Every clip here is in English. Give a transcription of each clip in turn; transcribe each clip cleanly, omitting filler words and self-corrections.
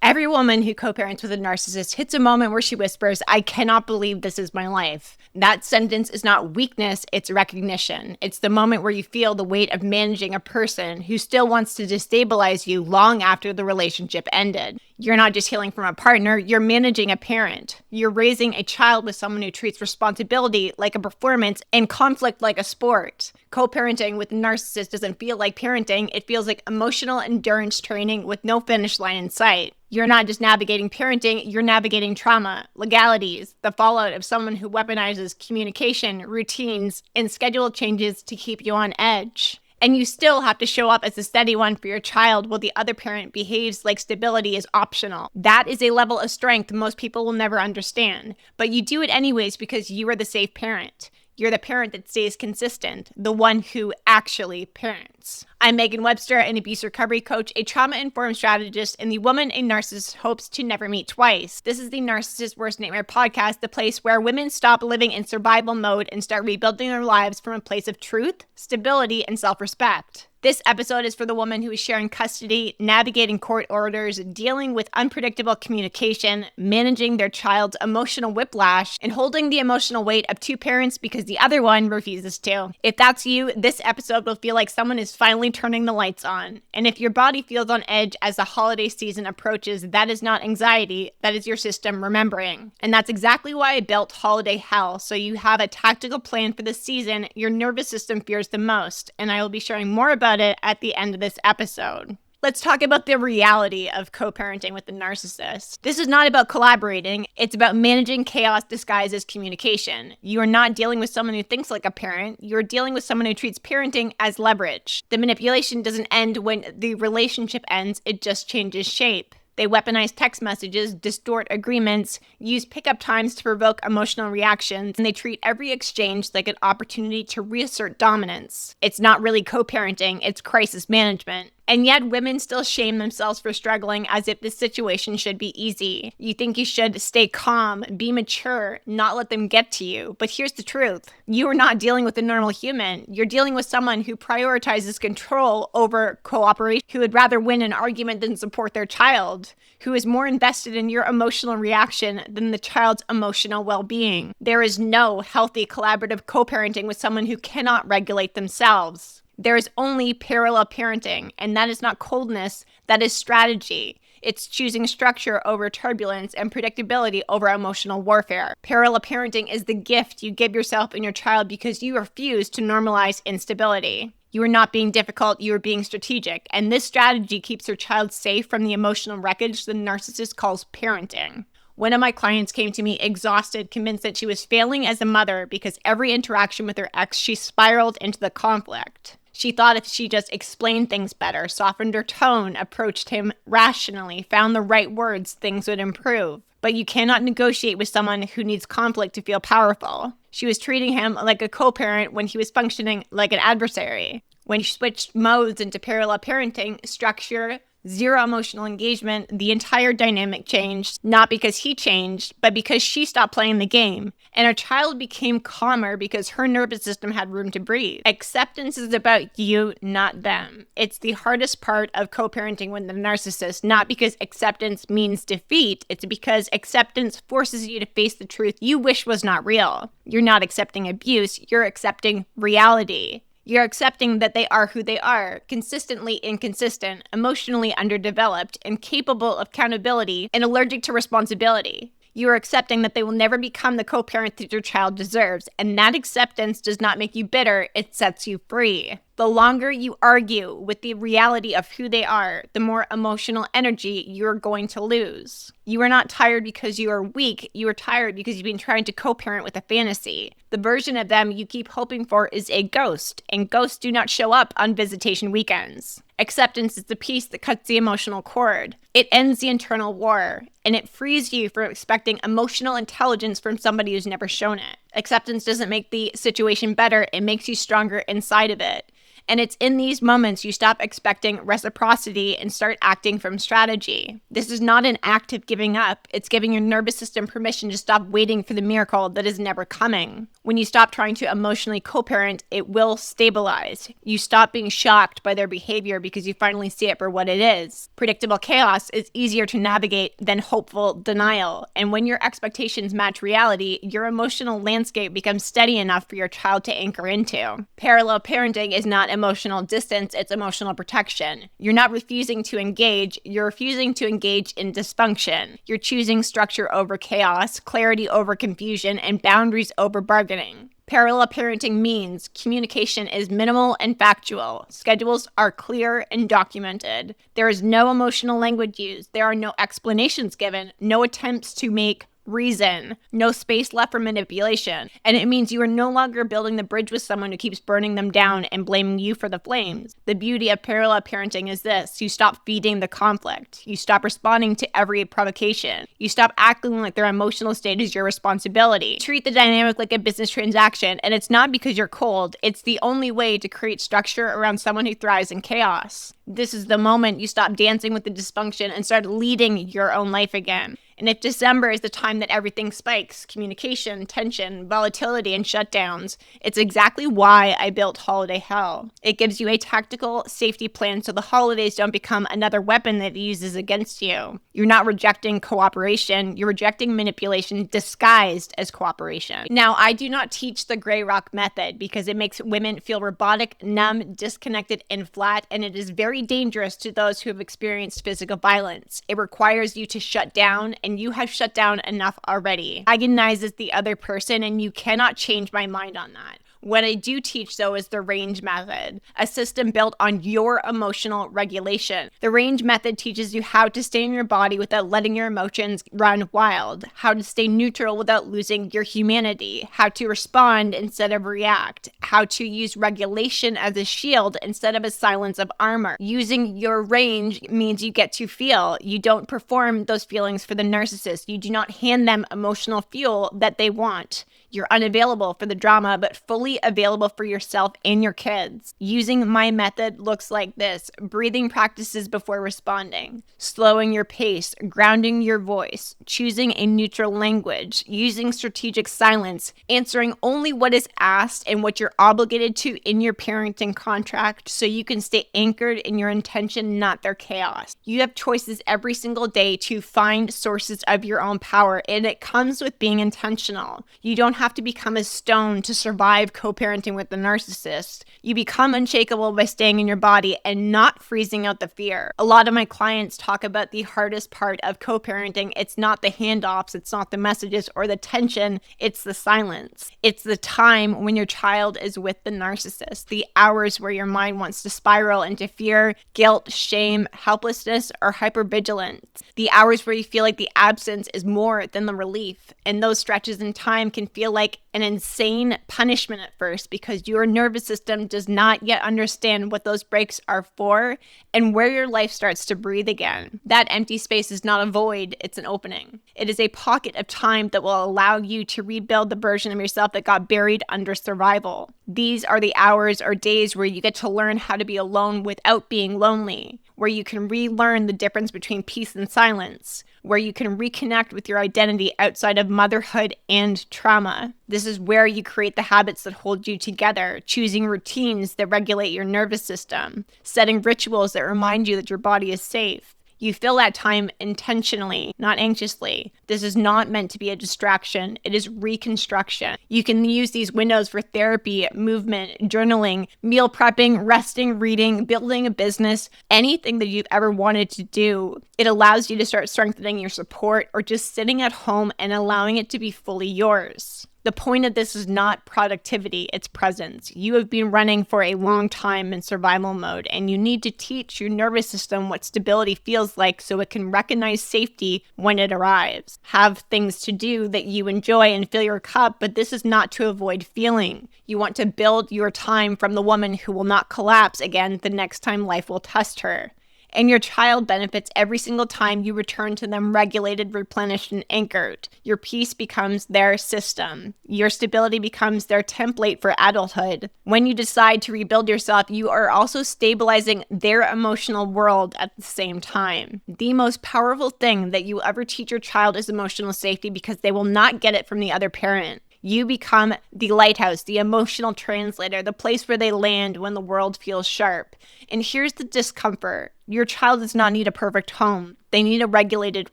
Every woman who co-parents with a narcissist hits a moment where she whispers, "I cannot believe this is my life." That sentence is not weakness, it's recognition. It's the moment where you feel the weight of managing a person who still wants to destabilize you long after the relationship ended. You're not just healing from a partner, you're managing a parent. You're raising a child with someone who treats responsibility like a performance and conflict like a sport. Co-parenting with a narcissist doesn't feel like parenting, it feels like emotional endurance training with no finish line in sight. You're not just navigating parenting, you're navigating trauma, legalities, the fallout of someone who weaponizes communication, routines, and schedule changes to keep you on edge. And you still have to show up as a steady one for your child while the other parent behaves like stability is optional. That is a level of strength most people will never understand. But you do it anyways because you are the safe parent. You're the parent that stays consistent, the one who actually parents. I'm Megan Webster, an abuse recovery coach, a trauma-informed strategist, and the woman a narcissist hopes to never meet twice. This is the Narcissist Worst Nightmare podcast, the place where women stop living in survival mode and start rebuilding their lives from a place of truth, stability, and self-respect. This episode is for the woman who is sharing custody, navigating court orders, dealing with unpredictable communication, managing their child's emotional whiplash, and holding the emotional weight of two parents because the other one refuses to. If that's you, this episode will feel like someone is finally turning the lights on. And if your body feels on edge as the holiday season approaches, that is not anxiety, that is your system remembering. And that's exactly why I built Holiday Hell, so you have a tactical plan for the season your nervous system fears the most. And I will be sharing more about it at the end of this episode. Let's talk about the reality of co-parenting with the narcissist. This is not about collaborating, it's about managing chaos disguised as communication. You are not dealing with someone who thinks like a parent, you're dealing with someone who treats parenting as leverage. The manipulation doesn't end when the relationship ends, it just changes shape. They weaponize text messages, distort agreements, use pickup times to provoke emotional reactions, and they treat every exchange like an opportunity to reassert dominance. It's not really co-parenting, it's crisis management. And yet women still shame themselves for struggling as if this situation should be easy. You think you should stay calm, be mature, not let them get to you. But here's the truth. You are not dealing with a normal human. You're dealing with someone who prioritizes control over cooperation, who would rather win an argument than support their child, who is more invested in your emotional reaction than the child's emotional well-being. There is no healthy collaborative co-parenting with someone who cannot regulate themselves. There is only parallel parenting, and that is not coldness, that is strategy. It's choosing structure over turbulence and predictability over emotional warfare. Parallel parenting is the gift you give yourself and your child because you refuse to normalize instability. You are not being difficult, you are being strategic, and this strategy keeps your child safe from the emotional wreckage the narcissist calls parenting. One of my clients came to me exhausted, convinced that she was failing as a mother because every interaction with her ex, she spiraled into the conflict. She thought if she just explained things better, softened her tone, approached him rationally, found the right words, things would improve. But you cannot negotiate with someone who needs conflict to feel powerful. She was treating him like a co-parent when he was functioning like an adversary. When she switched modes into parallel parenting, structure, zero emotional engagement, the entire dynamic changed, not because he changed, but because she stopped playing the game. And her child became calmer because her nervous system had room to breathe. Acceptance is about you, not them. It's the hardest part of co-parenting with the narcissist, not because acceptance means defeat, it's because acceptance forces you to face the truth you wish was not real. You're not accepting abuse, you're accepting reality. You're accepting that they are who they are, consistently inconsistent, emotionally underdeveloped, incapable of accountability, and allergic to responsibility. You are accepting that they will never become the co-parent that your child deserves, and that acceptance does not make you bitter, it sets you free. The longer you argue with the reality of who they are, the more emotional energy you're going to lose. You are not tired because you are weak, you are tired because you've been trying to co-parent with a fantasy. The version of them you keep hoping for is a ghost, and ghosts do not show up on visitation weekends. Acceptance is the piece that cuts the emotional cord. It ends the internal war, and it frees you from expecting emotional intelligence from somebody who's never shown it. Acceptance doesn't make the situation better, it makes you stronger inside of it. And it's in these moments you stop expecting reciprocity and start acting from strategy. This is not an act of giving up. It's giving your nervous system permission to stop waiting for the miracle that is never coming. When you stop trying to emotionally co-parent, it will stabilize. You stop being shocked by their behavior because you finally see it for what it is. Predictable chaos is easier to navigate than hopeful denial. And when your expectations match reality, your emotional landscape becomes steady enough for your child to anchor into. Parallel parenting is not emotional distance, it's emotional protection. You're not refusing to engage, you're refusing to engage in dysfunction. You're choosing structure over chaos, clarity over confusion, and boundaries over bargaining. Parallel parenting means communication is minimal and factual. Schedules are clear and documented. There is no emotional language used. There are no explanations given, no attempts to make reason, no space left for manipulation. And it means you are no longer building the bridge with someone who keeps burning them down and blaming you for the flames. The beauty of parallel parenting is this: you stop feeding the conflict. You stop responding to every provocation. You stop acting like their emotional state is your responsibility. Treat the dynamic like a business transaction, and it's not because you're cold. It's the only way to create structure around someone who thrives in chaos. This is the moment you stop dancing with the dysfunction and start leading your own life again. And if December is the time that everything spikes, communication, tension, volatility, and shutdowns, it's exactly why I built Holiday Hell. It gives you a tactical safety plan so the holidays don't become another weapon that it uses against you. You're not rejecting cooperation, you're rejecting manipulation disguised as cooperation. Now, I do not teach the gray rock method because it makes women feel robotic, numb, disconnected, and flat, and it is very dangerous to those who have experienced physical violence. It requires you to shut down, and you have shut down enough already. Agonizes the other person, and you cannot change my mind on that. What I do teach, though, is the range method, a system built on your emotional regulation. The range method teaches you how to stay in your body without letting your emotions run wild, how to stay neutral without losing your humanity, how to respond instead of react, how to use regulation as a shield instead of a silence of armor. Using your range means you get to feel. You don't perform those feelings for the narcissist. You do not hand them emotional fuel that they want. You're unavailable for the drama, but fully available for yourself and your kids. Using my method looks like this: breathing practices before responding, slowing your pace, grounding your voice, choosing a neutral language, using strategic silence, answering only what is asked and what you're obligated to in your parenting contract so you can stay anchored in your intention, not their chaos. You have choices every single day to find sources of your own power, and it comes with being intentional. You don't have to become a stone to survive co-parenting with the narcissist. You become unshakable by staying in your body and not freezing out the fear. A lot of my clients talk about the hardest part of co-parenting. It's not the handoffs, it's not the messages or the tension, it's the silence. It's the time when your child is with the narcissist, the hours where your mind wants to spiral into fear, guilt, shame, helplessness, or hypervigilance. The hours where you feel like the absence is more than the relief. And those stretches in time can feel like an insane punishment at first because your nervous system does not yet understand what those breaks are for and where your life starts to breathe again. That empty space is not a void, it's an opening. It is a pocket of time that will allow you to rebuild the version of yourself that got buried under survival. These are the hours or days where you get to learn how to be alone without being lonely, where you can relearn the difference between peace and silence, where you can reconnect with your identity outside of motherhood and trauma. This is where you create the habits that hold you together, choosing routines that regulate your nervous system, setting rituals that remind you that your body is safe. You fill that time intentionally, not anxiously. This is not meant to be a distraction. It is reconstruction. You can use these windows for therapy, movement, journaling, meal prepping, resting, reading, building a business, anything that you've ever wanted to do. It allows you to start strengthening your support or just sitting at home and allowing it to be fully yours. The point of this is not productivity, it's presence. You have been running for a long time in survival mode, and you need to teach your nervous system what stability feels like so it can recognize safety when it arrives. Have things to do that you enjoy and fill your cup, but this is not to avoid feeling. You want to build your time from the woman who will not collapse again the next time life will test her. And your child benefits every single time you return to them regulated, replenished, and anchored. Your peace becomes their system. Your stability becomes their template for adulthood. When you decide to rebuild yourself, you are also stabilizing their emotional world at the same time. The most powerful thing that you ever teach your child is emotional safety, because they will not get it from the other parent. You become the lighthouse, the emotional translator, the place where they land when the world feels sharp. And here's the discomfort. Your child does not need a perfect home. They need a regulated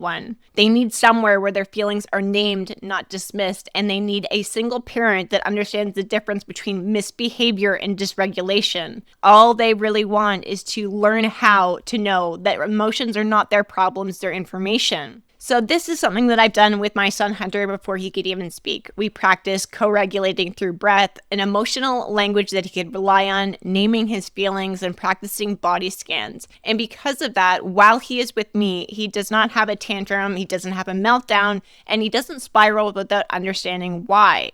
one. They need somewhere where their feelings are named, not dismissed. And they need a single parent that understands the difference between misbehavior and dysregulation. All they really want is to learn how to know that emotions are not their problems, they're information. So this is something that I've done with my son Hunter before he could even speak. We practiced co-regulating through breath, an emotional language that he could rely on, naming his feelings, and practicing body scans. And because of that, while he is with me, he does not have a tantrum, he doesn't have a meltdown, and he doesn't spiral without understanding why.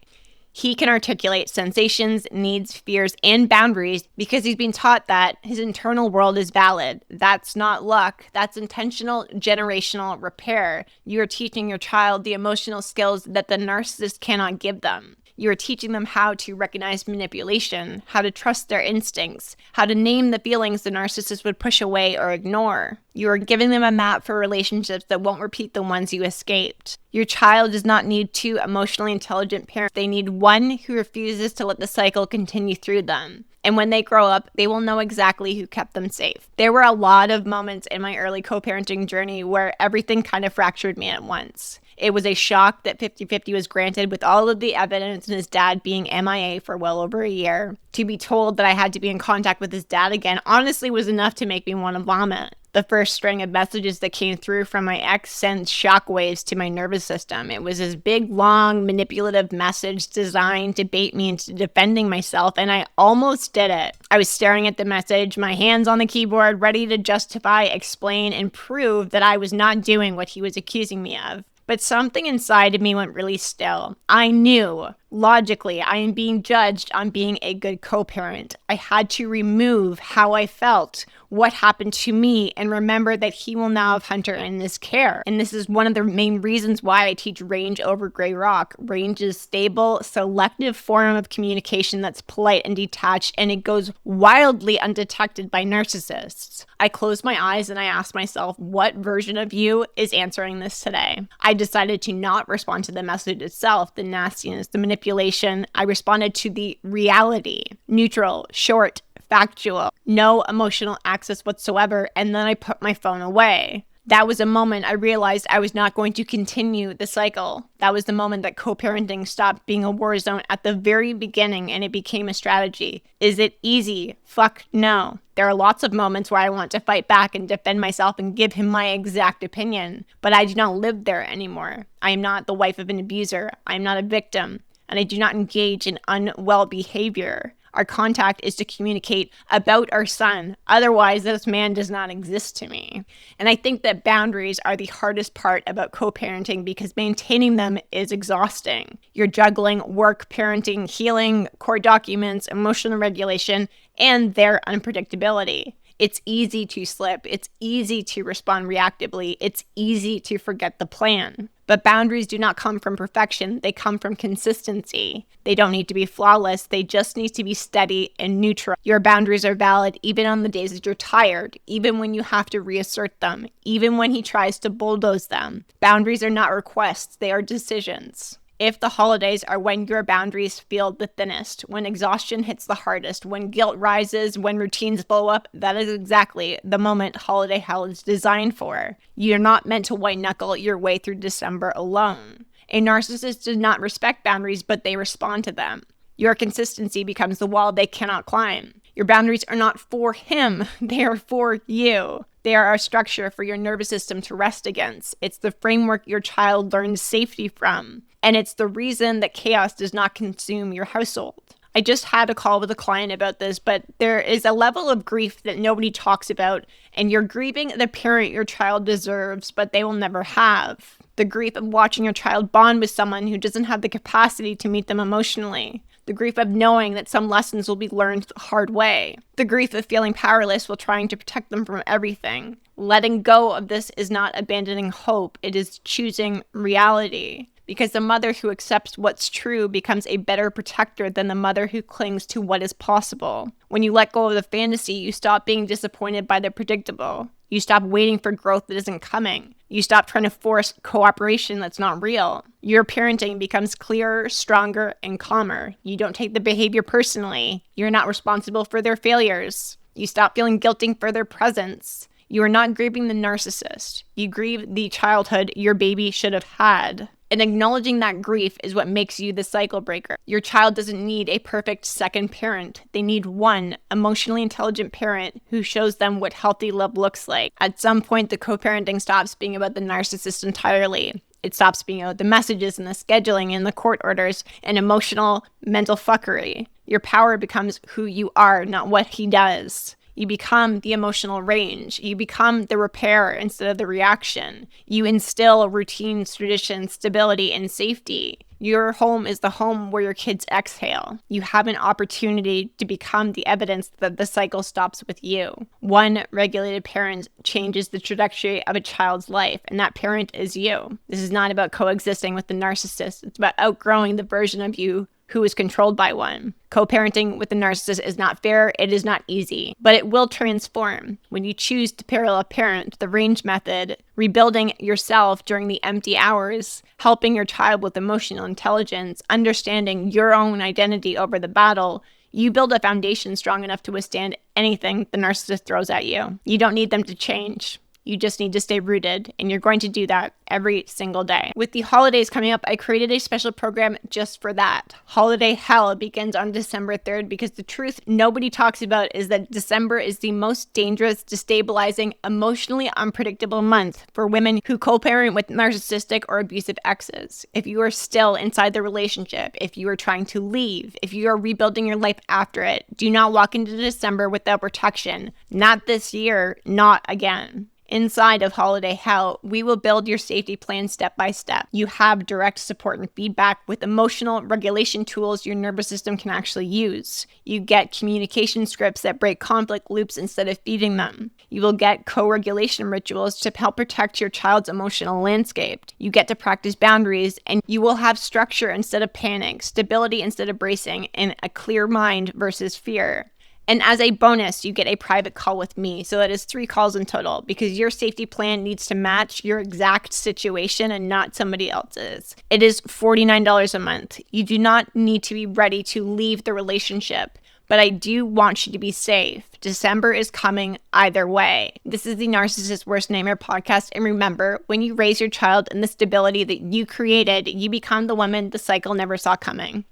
He can articulate sensations, needs, fears, and boundaries because he's been taught that his internal world is valid. That's not luck. That's intentional generational repair. You are teaching your child the emotional skills that the narcissist cannot give them. You are teaching them how to recognize manipulation, how to trust their instincts, how to name the feelings the narcissist would push away or ignore. You are giving them a map for relationships that won't repeat the ones you escaped. Your child does not need two emotionally intelligent parents. They need one who refuses to let the cycle continue through them. And when they grow up, they will know exactly who kept them safe. There were a lot of moments in my early co-parenting journey where everything kind of fractured me at once. It was a shock that 50-50 was granted with all of the evidence and his dad being MIA for well over a year. To be told that I had to be in contact with his dad again honestly was enough to make me want to vomit. The first string of messages that came through from my ex sent shockwaves to my nervous system. It was this big, long, manipulative message designed to bait me into defending myself, and I almost did it. I was staring at the message, my hands on the keyboard, ready to justify, explain, and prove that I was not doing what he was accusing me of. But something inside of me went really still. I knew, logically, I am being judged on being a good co-parent. I had to remove how I felt, what happened to me, and remember that he will now have Hunter in his care. And this is one of the main reasons why I teach range over gray rock. Range is stable, selective form of communication that's polite and detached, and it goes wildly undetected by narcissists. I closed my eyes and I asked myself, what version of you is answering this today? I decided to not respond to the message itself, the nastiness, the manipulation. I responded to the reality, neutral, short, factual, no emotional access whatsoever, and then I put my phone away. That was a moment I realized I was not going to continue the cycle. That was the moment that co-parenting stopped being a war zone at the very beginning and it became a strategy. Is it easy? Fuck no. There are lots of moments where I want to fight back and defend myself and give him my exact opinion, but I do not live there anymore. I am not the wife of an abuser. I am not a victim, and I do not engage in unwell behavior. Our contact is to communicate about our son. Otherwise, this man does not exist to me. And I think that boundaries are the hardest part about co-parenting because maintaining them is exhausting. You're juggling work, parenting, healing, court documents, emotional regulation, and their unpredictability. It's easy to slip. It's easy to respond reactively. It's easy to forget the plan. But boundaries do not come from perfection. They come from consistency. They don't need to be flawless. They just need to be steady and neutral. Your boundaries are valid even on the days that you're tired, even when you have to reassert them, even when he tries to bulldoze them. Boundaries are not requests. They are decisions. If the holidays are when your boundaries feel the thinnest, when exhaustion hits the hardest, when guilt rises, when routines blow up, that is exactly the moment holiday hell is designed for. You're not meant to white knuckle your way through December alone. A narcissist does not respect boundaries, but they respond to them. Your consistency becomes the wall they cannot climb. Your boundaries are not for him, they are for you. They are a structure for your nervous system to rest against. It's the framework your child learns safety from. And it's the reason that chaos does not consume your household. I just had a call with a client about this, but there is a level of grief that nobody talks about, and you're grieving the parent your child deserves, but they will never have. The grief of watching your child bond with someone who doesn't have the capacity to meet them emotionally. The grief of knowing that some lessons will be learned the hard way. The grief of feeling powerless while trying to protect them from everything. Letting go of this is not abandoning hope, it is choosing reality. Because the mother who accepts what's true becomes a better protector than the mother who clings to what is possible. When you let go of the fantasy, you stop being disappointed by the predictable. You stop waiting for growth that isn't coming. You stop trying to force cooperation that's not real. Your parenting becomes clearer, stronger, and calmer. You don't take the behavior personally. You're not responsible for their failures. You stop feeling guilty for their presence. You are not grieving the narcissist. You grieve the childhood your baby should have had. And acknowledging that grief is what makes you the cycle breaker. Your child doesn't need a perfect second parent. They need one emotionally intelligent parent who shows them what healthy love looks like. At some point, the co-parenting stops being about the narcissist entirely. It stops being about the messages and the scheduling and the court orders and emotional mental fuckery. Your power becomes who you are, not what he does. You become the emotional range. You become the repair instead of the reaction. You instill routines, traditions, stability, and safety. Your home is the home where your kids exhale. You have an opportunity to become the evidence that the cycle stops with you. One regulated parent changes the trajectory of a child's life, and that parent is you. This is not about coexisting with the narcissist. It's about outgrowing the version of you who is controlled by one. Co-parenting with the narcissist is not fair, it is not easy, but it will transform. When you choose to parallel parent, the range method, rebuilding yourself during the empty hours, helping your child with emotional intelligence, understanding your own identity over the battle, you build a foundation strong enough to withstand anything the narcissist throws at you. You don't need them to change. You just need to stay rooted, and you're going to do that every single day. With the holidays coming up, I created a special program just for that. Holiday Hell begins on December 3rd because the truth nobody talks about is that December is the most dangerous, destabilizing, emotionally unpredictable month for women who co-parent with narcissistic or abusive exes. If you are still inside the relationship, if you are trying to leave, if you are rebuilding your life after it, do not walk into December without protection. Not this year, not again. Inside of Holiday Hell, we will build your safety plan step by step. You have direct support and feedback with emotional regulation tools your nervous system can actually use. You get communication scripts that break conflict loops instead of feeding them. You will get co-regulation rituals to help protect your child's emotional landscape. You get to practice boundaries, and you will have structure instead of panic, stability instead of bracing, and a clear mind versus fear. And as a bonus, you get a private call with me. So that is 3 calls in total because your safety plan needs to match your exact situation and not somebody else's. It is $49 a month. You do not need to be ready to leave the relationship, but I do want you to be safe. December is coming either way. This is the Narcissist Worst Nightmare podcast. And remember, when you raise your child in the stability that you created, you become the woman the cycle never saw coming.